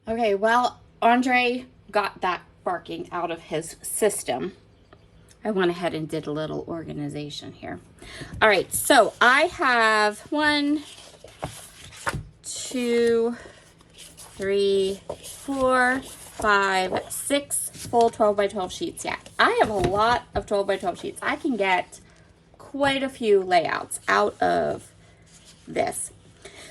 Okay, well, Andre got that barking out of his system. I went ahead and did a little organization here. All right, so I have 1, 2, 3, 4, 5, 6 full 12 by 12 sheets. Yeah, I have a lot of 12 by 12 sheets. I can get quite a few layouts out of this.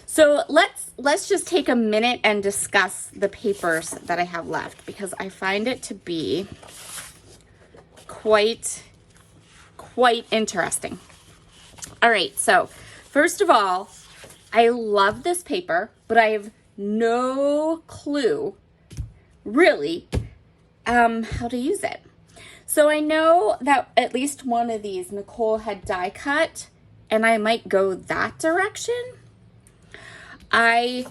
So let's just take a minute and discuss the papers that I have left, because I find it to be quite interesting. All right, so first of all, I love this paper, but I have no clue really how to use it. So I know that at least one of these Nicole had die cut, and I might go that direction. I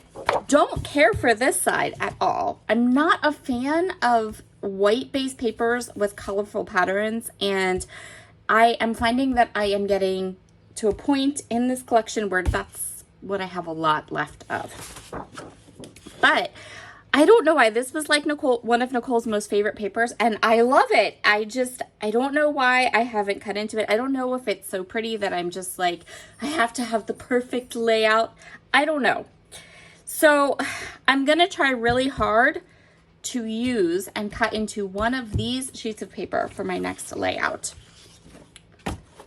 don't care for this side at all. I'm not a fan of white base papers with colorful patterns, and I am finding that I am getting to a point in this collection where that's what I have a lot left of. But I don't know why this was like one of Nicole's most favorite papers, and I love it. I don't know why I haven't cut into it. I don't know if it's so pretty that I'm just like, I have to have the perfect layout. I don't know. So I'm gonna try really hard to use and cut into one of these sheets of paper for my next layout.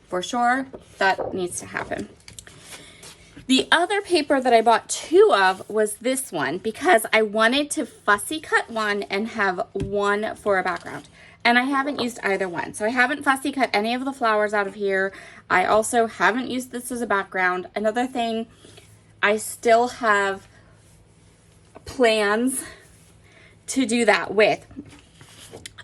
For sure, that needs to happen. The other paper that I bought 2 of was this one, because I wanted to fussy cut one and have one for a background. And I haven't used either one. So I haven't fussy cut any of the flowers out of here. I also haven't used this as a background. Another thing, I still have plans to do that with.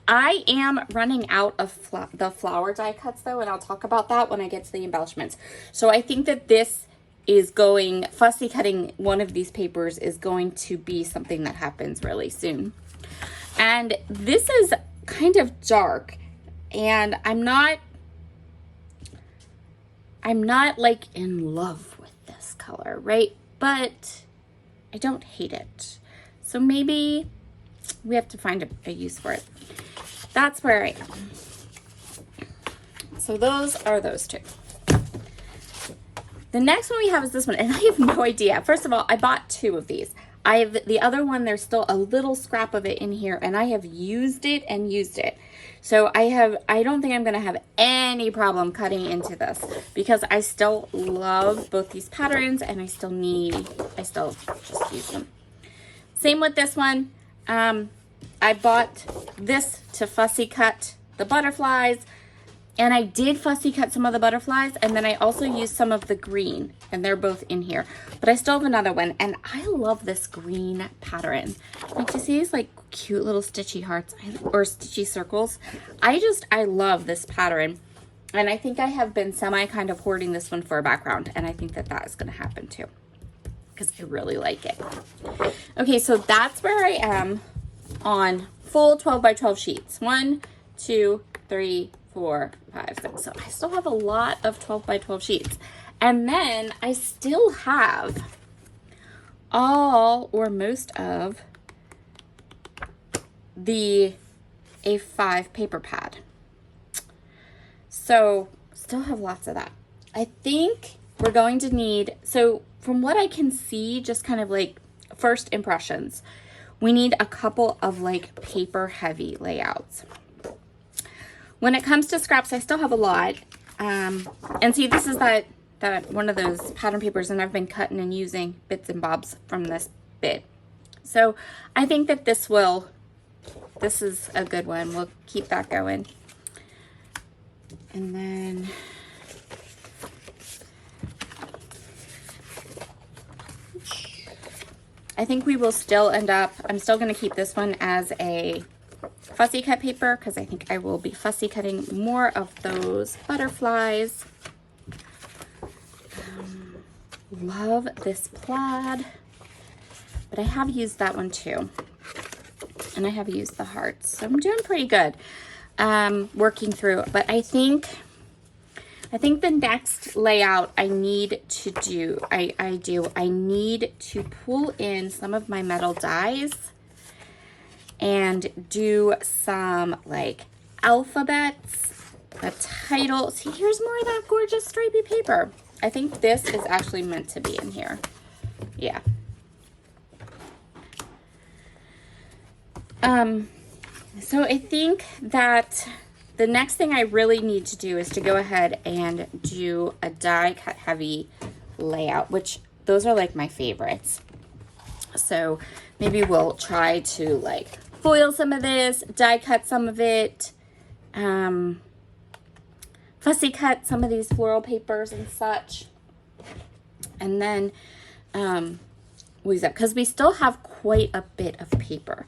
I am running out of the flower die cuts though, and I'll talk about that when I get to the embellishments. So I think that this is fussy cutting one of these papers is going to be something that happens really soon. And this is kind of dark, and I'm not like in love with this color, right? But I don't hate it. So maybe we have to find a use for it. That's where I am. So those are those 2. The next one we have is this one, and I have no idea. First of all, I bought 2 of these. I have the other one, there's still a little scrap of it in here, and I have used it and used it. So I don't think I'm gonna have any problem cutting into this, because I still love both these patterns, and I still just use them. Same with this one. I bought this to fussy cut the butterflies, and I did fussy cut some of the butterflies, and then I also used some of the green, and they're both in here. But I still have another one, and I love this green pattern. Like, you see these like cute little stitchy hearts or stitchy circles? I love this pattern, and I think I have been kind of hoarding this one for a background, and I think that is going to happen too, because I really like it. Okay, so that's where I am on full 12 by 12 sheets. 1, 2, 3, 4, 5, 6. So I still have a lot of 12 by 12 sheets. And then I still have all or most of the A5 paper pad. So still have lots of that. I think we're going to need, so from what I can see, just kind of like first impressions, we need a couple of like paper heavy layouts. When it comes to scraps, I still have a lot. And see, this is that one of those pattern papers, and I've been cutting and using bits and bobs from this bit. So I think that this is a good one. We'll keep that going. And then I think we will still end up, I'm still going to keep this one as a fussy cut paper, because I think I will be fussy cutting more of those butterflies. Love this plaid, but I have used that one too, and I have used the hearts, so I'm doing pretty good working through. But I think the next layout I need to do, I need to pull in some of my metal dies and do some like alphabets, the title. See, here's more of that gorgeous stripy paper. I think this is actually meant to be in here. Yeah. So I think that the next thing I really need to do is to go ahead and do a die cut heavy layout, which those are like my favorites. So maybe we'll try to like foil some of this, die cut some of it, fussy cut some of these floral papers and such. And then we'll use that because we still have quite a bit of paper.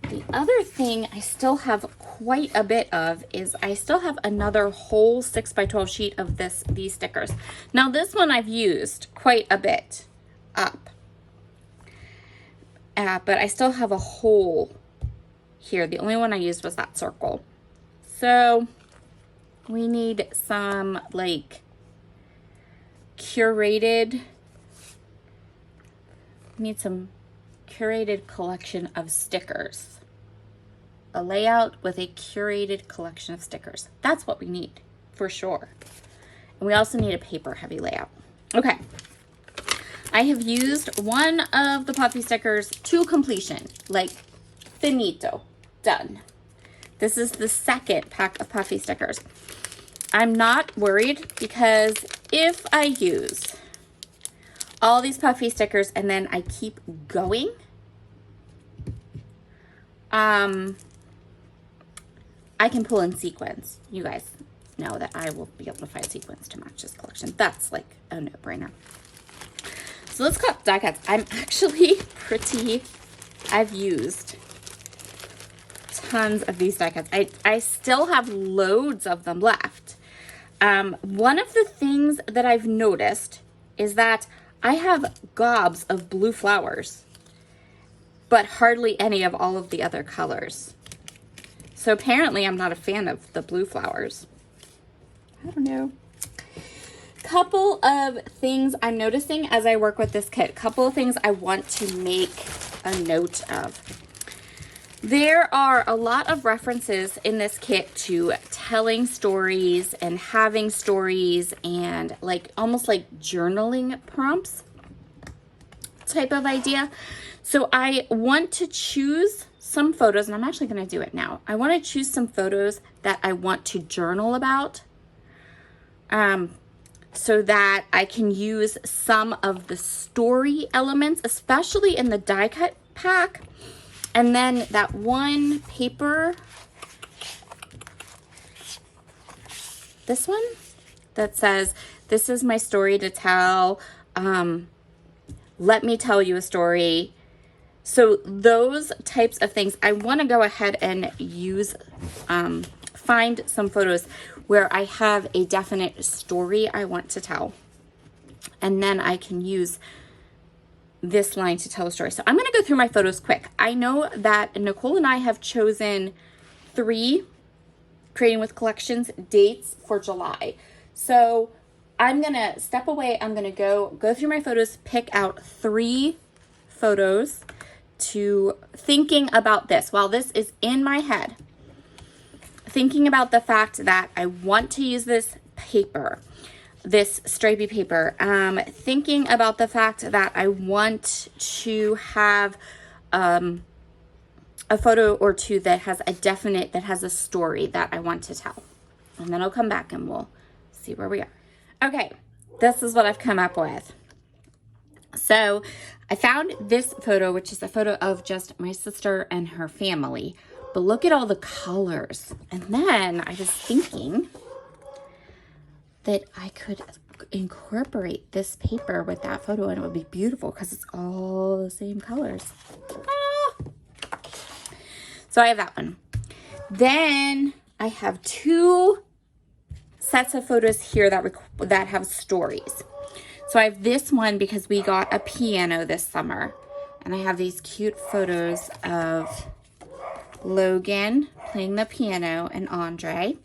The other thing I still have quite a bit of is I still have another whole 6x12 sheet of these stickers. Now this one I've used quite a bit up, but I still have a whole here. The only one I used was that circle. So we need some like curated collection of stickers. A layout with a curated collection of stickers. That's what we need for sure. And we also need a paper heavy layout. Okay. I have used one of the puffy stickers to completion, like finito, done. This is the second pack of puffy stickers. I'm not worried because if I use all these puffy stickers and then I keep going, I can pull in sequins. You guys know that I will be able to find sequins to match this collection. That's like a no-brainer. So let's cut die cuts. I'm actually I've used tons of these die cuts. I still have loads of them left. One of the things that I've noticed is that I have gobs of blue flowers, but hardly any of all of the other colors. So apparently I'm not a fan of the blue flowers. I don't know. Couple of things I'm noticing as I work with this kit. Couple of things I want to make a note of. There are a lot of references in this kit to telling stories and having stories and like almost like journaling prompts type of idea. So I want to choose some photos, and I'm actually going to do it now. I want to choose some photos that I want to journal about, so that I can use some of the story elements, especially in the die cut pack. And then that one paper, this one that says, "This is my story to tell. Let me tell you a story." So those types of things, I want to go ahead and use, find some photos where I have a definite story I want to tell. And then I can use this line to tell a story. So I'm going to go through my photos quick. I know that Nicole and I have chosen 3 Creating with Collections dates for July. So I'm going to step away. I'm going to go through my photos, pick out 3 photos to thinking about this while this is in my head. Thinking about the fact that I want to use this paper, this stripy paper. Thinking about the fact that I want to have a photo or 2 that has a story that I want to tell. And then I'll come back and we'll see where we are. Okay, this is what I've come up with. So I found this photo, which is a photo of just my sister and her family. But look at all the colors. And then I was thinking that I could incorporate this paper with that photo and it would be beautiful because it's all the same colors. Ah! So I have that one. Then I have 2 sets of photos here that have stories. So I have this one because we got a piano this summer. And I have these cute photos of Logan playing the piano and Andre.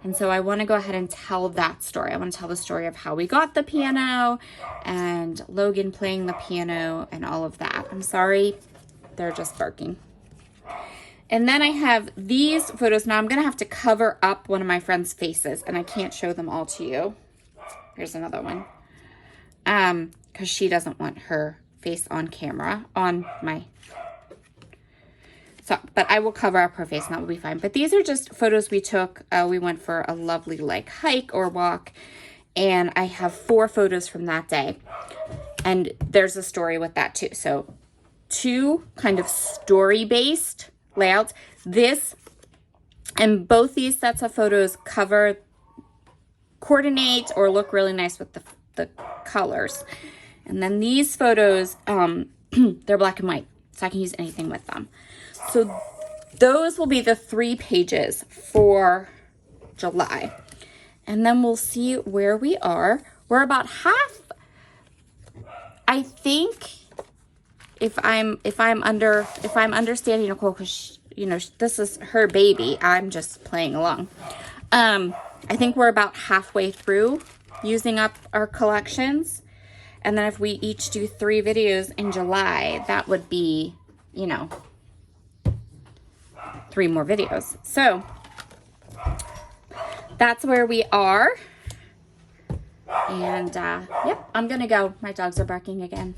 And so I want to go ahead and tell that story. I want to tell the story of how we got the piano and Logan playing the piano and all of that. I'm sorry, they're just barking. And then I have these photos. Now I'm going to have to cover up one of my friend's faces, and I can't show them all to you. Here's another one. Because she doesn't want her face on camera on my... So, but I will cover up her face and that will be fine. But these are just photos we took. We went for a lovely like hike or walk. And I have 4 photos from that day. And there's a story with that too. So 2 kind of story-based layouts. This and both these sets of photos coordinate or look really nice with the colors. And then these photos, they're black and white. So I can use anything with them. So those will be the 3 pages for July. And then we'll see where we are. We're about half. I think if I'm understanding Nicole, because you know this is her baby, I'm just playing along. I think we're about halfway through using up our collections. And then if we each do 3 videos in July, that would be, you know, 3 more videos. So that's where we are. And yep, I'm gonna go. My dogs are barking again.